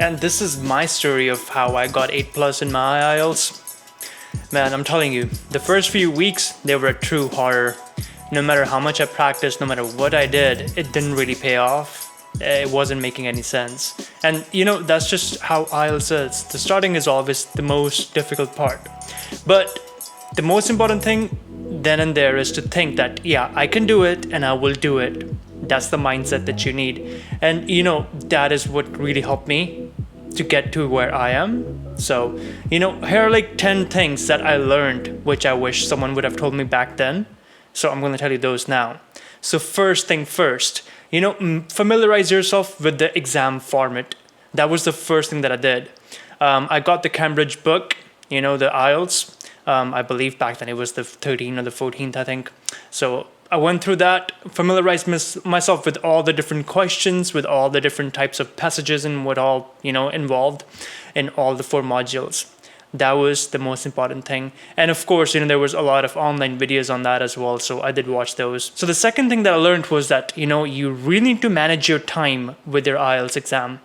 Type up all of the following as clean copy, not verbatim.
And this is my story of how I got 8 plus in my IELTS. Man, I'm telling you, the first few weeks, they were a true horror. No matter how much I practiced, no matter what I did, it didn't really pay off. It wasn't making any sense. And that's just how IELTS is. The starting is always the most difficult part. But the most important thing then and there is to think that, yeah, I can do it and I will do it. That's the mindset that you need. And that is what really helped me to get to where I am. So, here are like 10 things that I learned, which I wish someone would have told me back then. So I'm going to tell you those now. So first thing first, familiarize yourself with the exam format. That was the first thing that I did. I got the Cambridge book, the IELTS. I believe back then it was the 13th or the 14th, I think. So I went through that, familiarized myself with all the different questions, with all the different types of passages and what all, involved in all the 4 modules. That was the most important thing. And of course, there was a lot of online videos on that as well. So I did watch those. So the second thing that I learned was that, you really need to manage your time with your IELTS exam.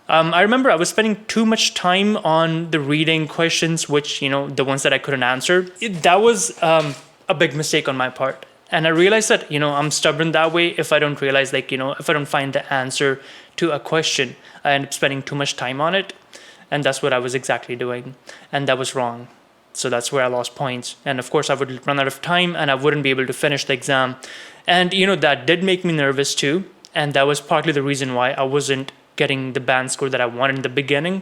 I remember I was spending too much time on the reading questions, which, the ones that I couldn't answer. That was a big mistake on my part. And I realized that, I'm stubborn that way. If I don't realize, if I don't find the answer to a question, I end up spending too much time on it. And that's what I was exactly doing. And that was wrong. So that's where I lost points. And of course, I would run out of time and I wouldn't be able to finish the exam. And, that did make me nervous too. And that was partly the reason why I wasn't getting the band score that I wanted in the beginning,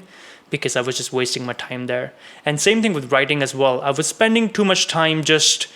because I was just wasting my time there. And same thing with writing as well. I was spending too much time just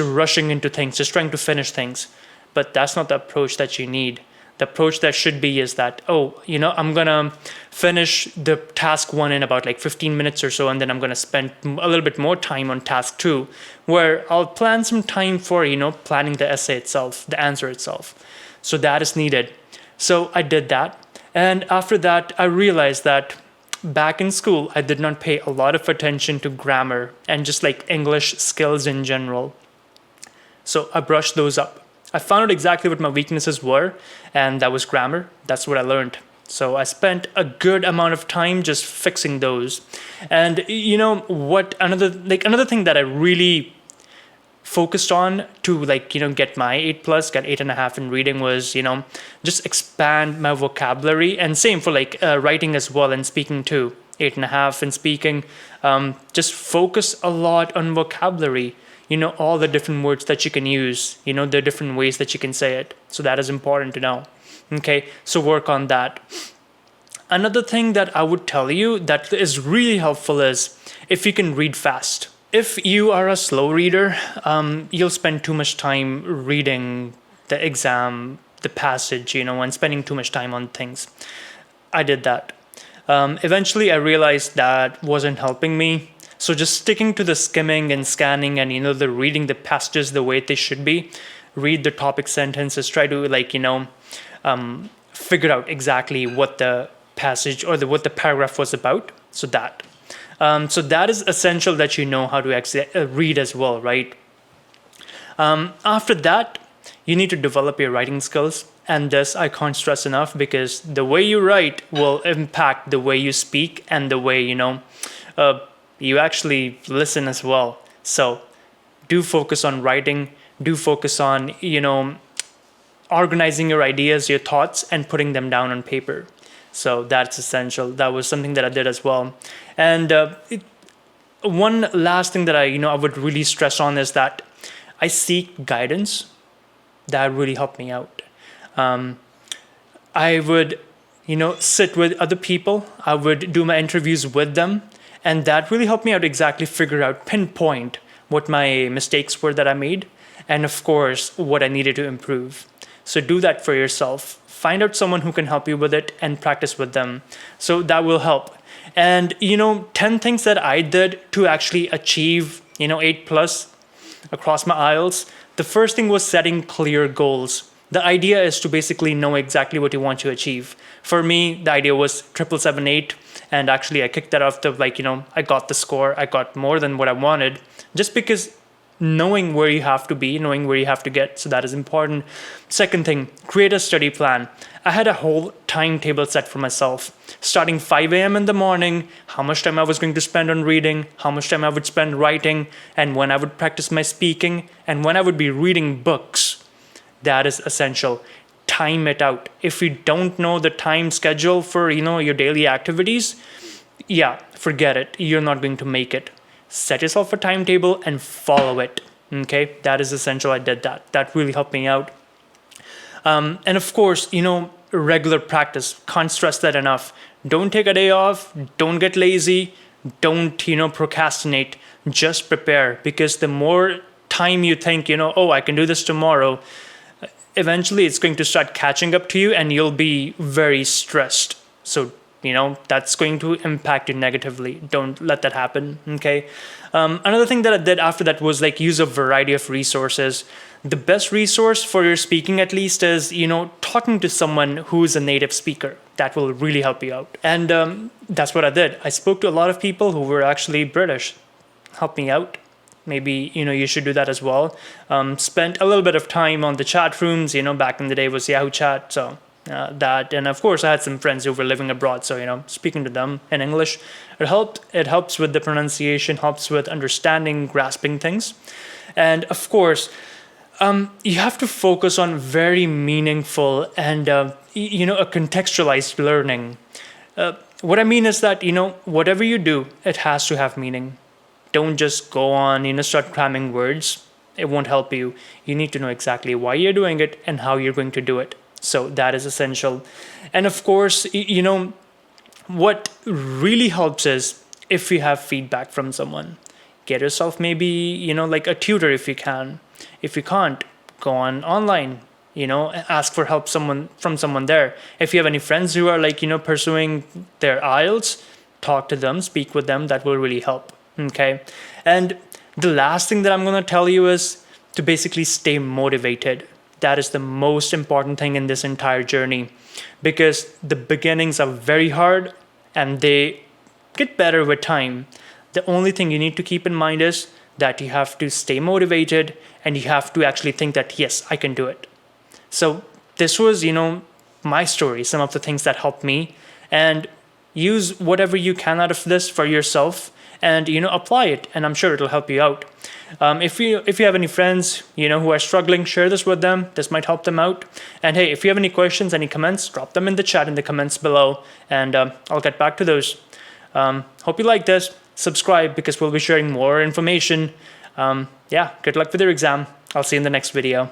rushing into things, just trying to finish things. But that's not the approach that you need. The approach that should be is that, I'm going to finish the task 1 in about 15 minutes or so, and then I'm going to spend a little bit more time on task 2, where I'll plan some time for, planning the essay itself, the answer itself. So that is needed. So I did that. And after that, I realized that back in school, I did not pay a lot of attention to grammar and just English skills in general. So I brushed those up. I found out exactly what my weaknesses were, and that was grammar. That's what I learned. So I spent a good amount of time just fixing those. And another thing that I really focused on to get my 8 plus, get 8.5 in reading was, just expand my vocabulary. And same for writing as well and speaking too. 8.5 in speaking. Just focus a lot on vocabulary. All the different words that you can use, the different ways that you can say it. So that is important to know. Okay, so work on that. Another thing that I would tell you that is really helpful is if you can read fast. If you are a slow reader, you'll spend too much time reading the exam, the passage, and spending too much time on things. I did that. Eventually, I realized that wasn't helping me. So just sticking to the skimming and scanning and, the reading the passages the way they should be, read the topic sentences, try to figure out exactly what the passage or what the paragraph was about. So that is essential that you know how to actually read as well, right? After that, you need to develop your writing skills. And this I can't stress enough, because the way you write will impact the way you speak and the way, you actually listen as well. So do focus on writing, do focus on, organizing your ideas, your thoughts, and putting them down on paper. So that's essential. That was something that I did as well. And one last thing that I would really stress on is that I seek guidance. That really helped me out. I would, sit with other people. I would do my interviews with them. And that really helped me out exactly figure out, pinpoint what my mistakes were that I made. And of course, what I needed to improve. So do that for yourself. Find out someone who can help you with it and practice with them. So that will help. And, 10 things that I did to actually achieve, 8 plus across my IELTS. The first thing was setting clear goals. The idea is to basically know exactly what you want to achieve. For me, the idea was 777-8. And actually, I kicked that off to I got the score. I got more than what I wanted. Just because knowing where you have to be, knowing where you have to get. So that is important. Second thing, create a study plan. I had a whole timetable set for myself. Starting 5 a.m. in the morning, how much time I was going to spend on reading, how much time I would spend writing, and when I would practice my speaking, and when I would be reading books. That is essential. Time it out. If you don't know the time schedule for, your daily activities, yeah, forget it. You're not going to make it. Set yourself a timetable and follow it. Okay, that is essential. I did that. That really helped me out. And of course, regular practice. Can't stress that enough. Don't take a day off. Don't get lazy. Don't, procrastinate. Just prepare, because the more time you think, oh, I can do this tomorrow, eventually it's going to start catching up to you and you'll be very stressed. So that's going to impact you negatively. Don't let that happen. Okay. Another thing that I did after that was use a variety of resources. The best resource for your speaking, at least, is talking to someone who's a native speaker. That will really help you out. And that's what I did. I spoke to a lot of people who were actually British. Helped me out. Maybe you should do that as well. Spent a little bit of time on the chat rooms. Back in the day was Yahoo Chat. So. That, and of course I had some friends who were living abroad, so speaking to them in English, it helps with the pronunciation, helps with understanding, grasping things. And of course you have to focus on very meaningful and a contextualized learning. What I mean is that whatever you do, it has to have meaning. Don't just go on start cramming words. It won't help you. You need to know exactly why you're doing it and how you're going to do it. So that is essential. And of course, what really helps is if you have feedback from someone. Get yourself maybe, a tutor if you can. If you can't, go on online, ask for help from someone there. If you have any friends who are pursuing their IELTS, talk to them, speak with them. That will really help. Okay. And the last thing that I'm going to tell you is to basically stay motivated. That is the most important thing in this entire journey, because the beginnings are very hard and they get better with time. The only thing you need to keep in mind is that you have to stay motivated and you have to actually think that, yes, I can do it. So this was, my story, some of the things that helped me, and use whatever you can out of this for yourself and, apply it. And I'm sure it'll help you out. If you have any friends, who are struggling, share this with them. This might help them out. And hey, if you have any questions, any comments, drop them in the chat in the comments below, and I'll get back to those. Hope you like this. Subscribe, because we'll be sharing more information. Good luck with your exam. I'll see you in the next video.